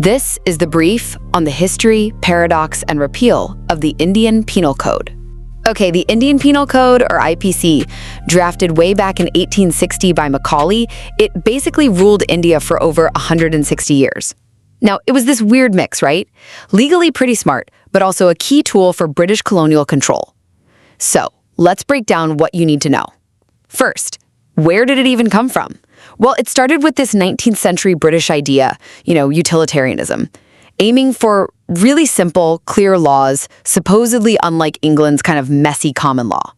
This is the brief on the history, paradox, and repeal of the Indian Penal Code. Okay, the Indian Penal Code, or IPC, drafted way back in 1860 by Macaulay, it basically ruled India for over 160 years. Now, it was this weird mix, right? Legally pretty smart, but also a key tool for British colonial control. So, let's break down what you need to know. First, where did it even come from? Well, it started with this 19th century British idea, utilitarianism, aiming for really simple, clear laws, supposedly unlike England's kind of messy common law.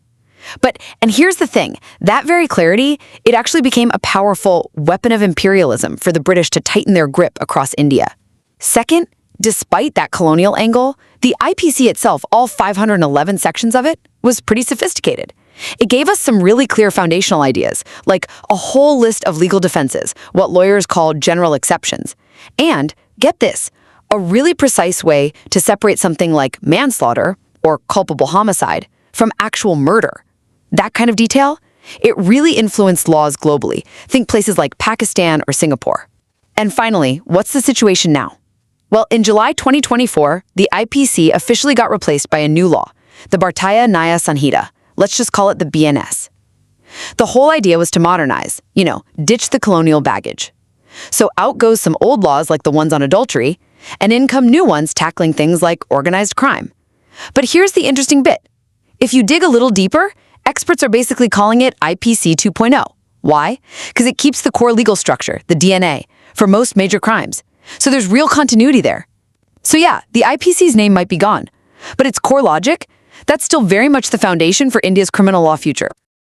And here's the thing, that very clarity, it actually became a powerful weapon of imperialism for the British to tighten their grip across India. Second, despite that colonial angle, the IPC itself, all 511 sections of it, was pretty sophisticated. It gave us some really clear foundational ideas, like a whole list of legal defenses, what lawyers call general exceptions. And, get this, a really precise way to separate something like manslaughter, or culpable homicide, from actual murder. That kind of detail, it really influenced laws globally. Think places like Pakistan or Singapore. And finally, what's the situation now? Well, in July 2024, the IPC officially got replaced by a new law, the Bharatiya Nyaya Sanhita. Let's just call it the BNS. The whole idea was to modernize, ditch the colonial baggage. So out goes some old laws like the ones on adultery, and in come new ones tackling things like organized crime. But here's the interesting bit. If you dig a little deeper, experts are basically calling it IPC 2.0. Why? Because it keeps the core legal structure, the DNA, for most major crimes. So there's real continuity there. So yeah, the IPC's name might be gone, but its core logic, that's still very much the foundation for India's criminal law future.